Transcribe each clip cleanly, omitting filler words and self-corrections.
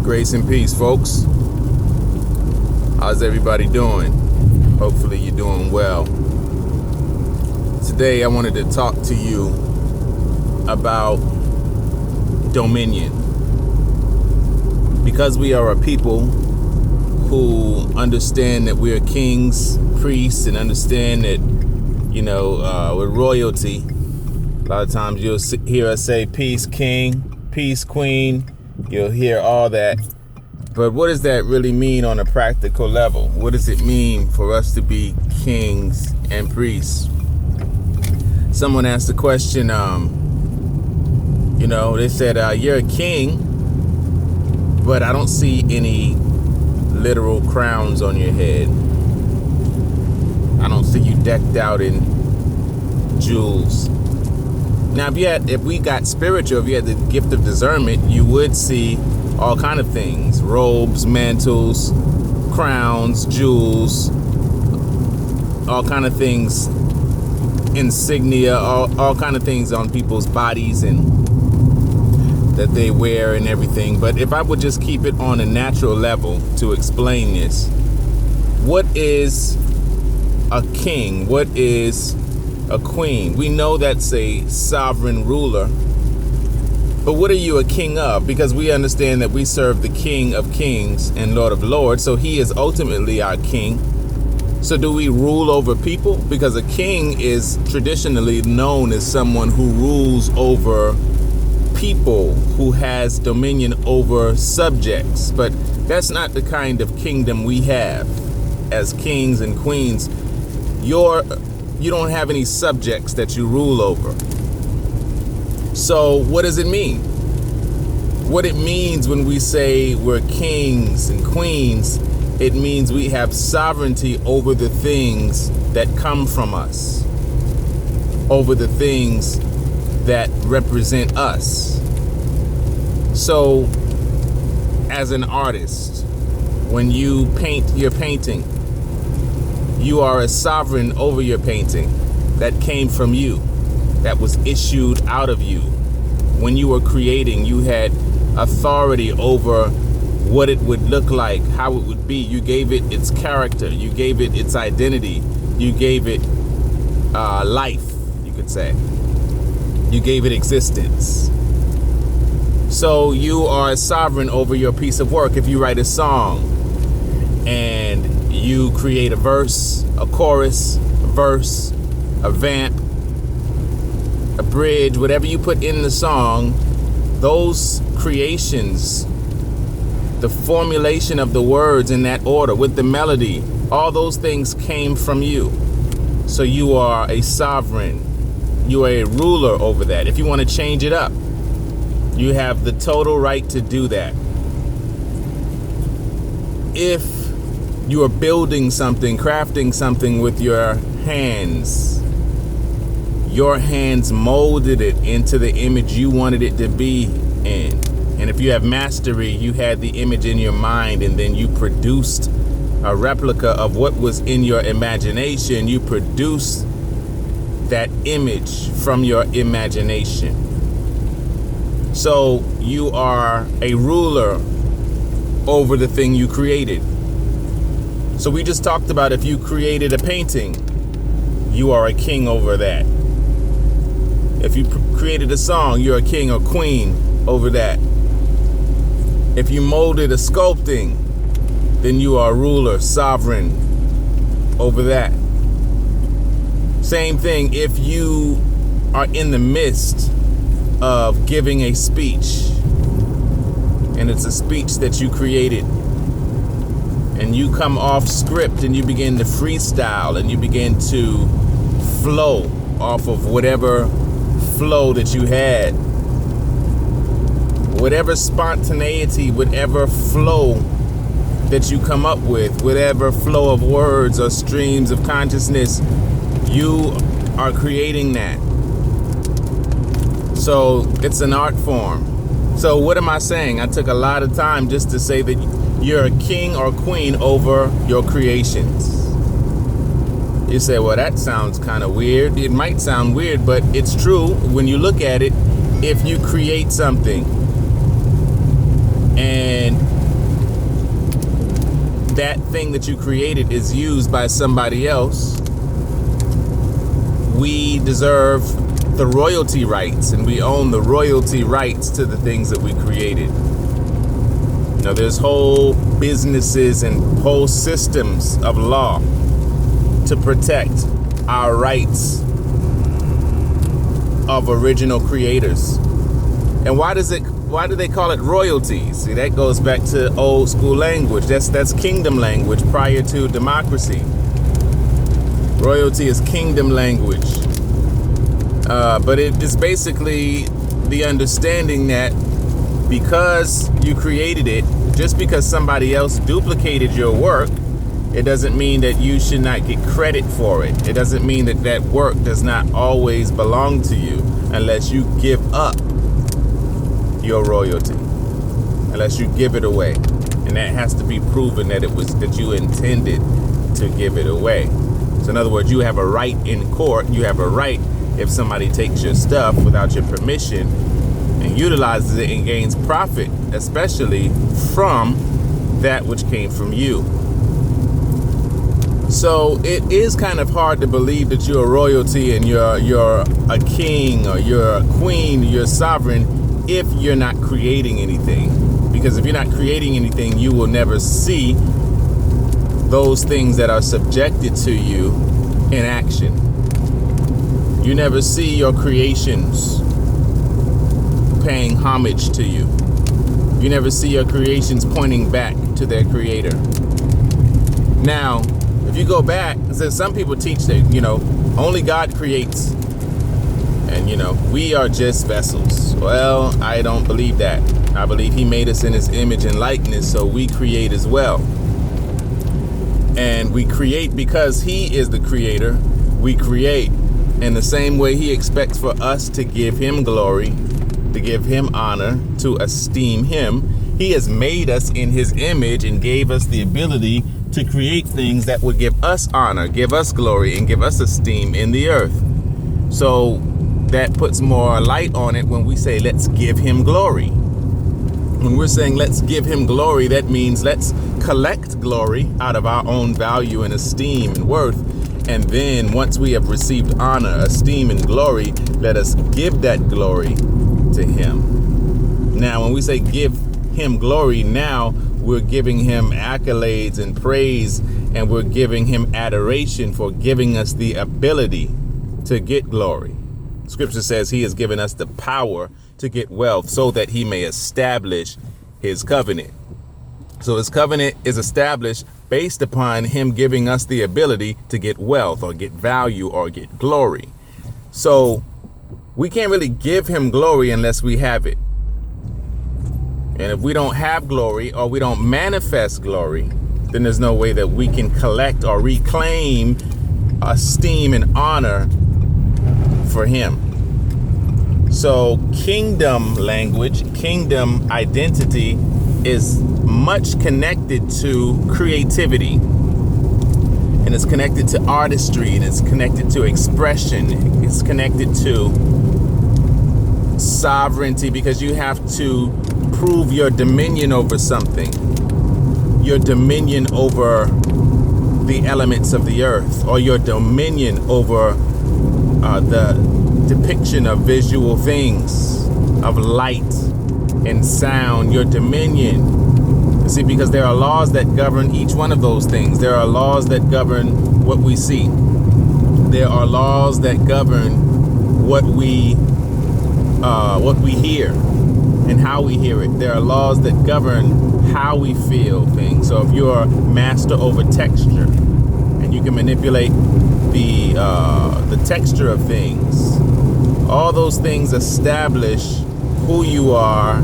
Grace and peace, folks. How's everybody doing? Hopefully you're doing well. Today I wanted to talk to you about dominion. Because we are a people who understand that we're kings, priests, and understand that, we're royalty. A lot of times you'll hear us say peace king, peace queen. You'll hear all that. But what does that really mean on a practical level? What does it mean for us to be kings and priests? Someone asked the question, they said, you're a king, but I don't see any literal crowns on your head. I don't see you decked out in jewels. Now, if we got spiritual, if you had the gift of discernment, you would see all kind of things: robes, mantles, crowns, jewels, all kind of things, insignia, all kind of things on people's bodies and that they wear and everything. But if I would just keep it on a natural level to explain this, what is a king? What is a queen? We know that's a sovereign ruler. But what are you a king of? Because we understand that we serve the King of Kings and Lord of Lords. So he is ultimately our king. So do we rule over people? Because a king is traditionally known as someone who rules over people, who has dominion over subjects. But that's not the kind of kingdom we have as kings and queens. You don't have any subjects that you rule over. So what does it mean? What it means when we say we're kings and queens, it means we have sovereignty over the things that come from us, over the things that represent us. So as an artist, when you paint your painting, you are a sovereign over your painting that came from you, that was issued out of you. When you were creating, you had authority over what it would look like, how it would be. You gave it its character. You gave it its identity. You gave it life, you could say. You gave it existence. So you are a sovereign over your piece of work. If you write a song and you create a verse, a chorus, a verse, a vamp, a bridge, whatever you put in the song, those creations, the formulation of the words in that order with the melody, all those things came from you. So you are a sovereign. You are a ruler over that. If you want to change it up, you have the total right to do that. If you are building something, crafting something with your hands molded it into the image you wanted it to be in. And if you have mastery, you had the image in your mind, and then you produced a replica of what was in your imagination. You produced that image from your imagination. So you are a ruler over the thing you created. So we just talked about, if you created a painting, you are a king over that. If you created a song, you're a king or queen over that. If you molded a sculpting, then you are a ruler, sovereign over that. Same thing if you are in the midst of giving a speech, and it's a speech that you created, and you come off script and you begin to freestyle and you begin to flow off of whatever flow that you had, whatever spontaneity, whatever flow that you come up with, whatever flow of words or streams of consciousness, you are creating that. So it's an art form. So what am I saying? I took a lot of time just to say that you're a king or queen over your creations. You say, well, that sounds kind of weird. It might sound weird, but it's true when you look at it. If you create something and that thing that you created is used by somebody else, we deserve the royalty rights, and we own the royalty rights to the things that we created. You know, there's whole businesses and whole systems of law to protect our rights of original creators. And why do they call it royalties? See, that goes back to old school language. That's kingdom language prior to democracy. Royalty is kingdom language. But it is basically the understanding that because you created it, just because somebody else duplicated your work, it doesn't mean that you should not get credit for it. It doesn't mean that that work does not always belong to you unless you give up your royalty, unless you give it away. And that has to be proven that it was that you intended to give it away. So in other words, you have a right in court. You have a right if somebody takes your stuff without your permission and utilizes it and gains profit, especially from that which came from you. So it is kind of hard to believe that you're a royalty and you're a king or you're a queen, you're sovereign if you're not creating anything. Because if you're not creating anything, you will never see those things that are subjected to you in action. You never see your creations paying homage to you. You never see your creations pointing back to their creator. Now, if you go back, some people teach that, only God creates. And, we are just vessels. Well, I don't believe that. I believe he made us in his image and likeness, so we create as well. And we create because he is the creator. We create in the same way he expects for us to give him glory, to give him honor, to esteem him. He has made us in his image and gave us the ability to create things that would give us honor, give us glory, and give us esteem in the earth. So that puts more light on it when we say, let's give him glory. When we're saying let's give him glory, that means let's collect glory out of our own value and esteem and worth. And then once we have received honor, esteem, and glory, let us give that glory to him. Now, when we say give him glory, now we're giving him accolades and praise, and we're giving him adoration for giving us the ability to get glory. Scripture says he has given us the power to get wealth so that he may establish his covenant. So his covenant is established based upon him giving us the ability to get wealth or get value or get glory. So we can't really give him glory unless we have it. And if we don't have glory or we don't manifest glory, then there's no way that we can collect or reclaim esteem and honor for him. So kingdom language, kingdom identity is much connected to creativity. And it's connected to artistry, and it's connected to expression. It's connected to sovereignty, because you have to prove your dominion over something. Your dominion over the elements of the earth, or your dominion over the depiction of visual things, of light and sound, your dominion. You see, because there are laws that govern each one of those things. There are laws that govern what we see. There are laws that govern what we hear and how we hear it. There are laws that govern how we feel things. So if you're master over texture and you can manipulate the texture of things, all those things establish who you are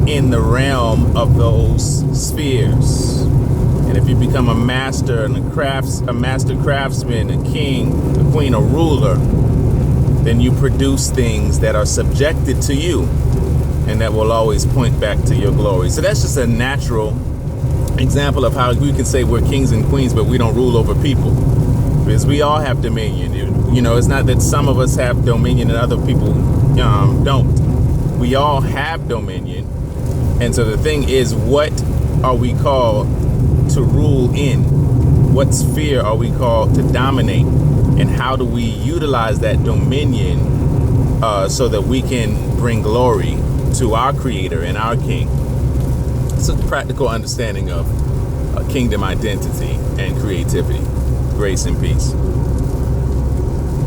in the realm of those spheres. And if you become a master and a master craftsman, a king, a queen, a ruler, then you produce things that are subjected to you and that will always point back to your glory. So that's just a natural example of how we can say we're kings and queens, but we don't rule over people, because we all have dominion. It's not that some of us have dominion and other people don't. We all have dominion. And so the thing is, what are we called to rule in? What sphere are we called to dominate? And how do we utilize that dominion so that we can bring glory to our Creator and our King? It's a practical understanding of kingdom identity and creativity. Grace and peace.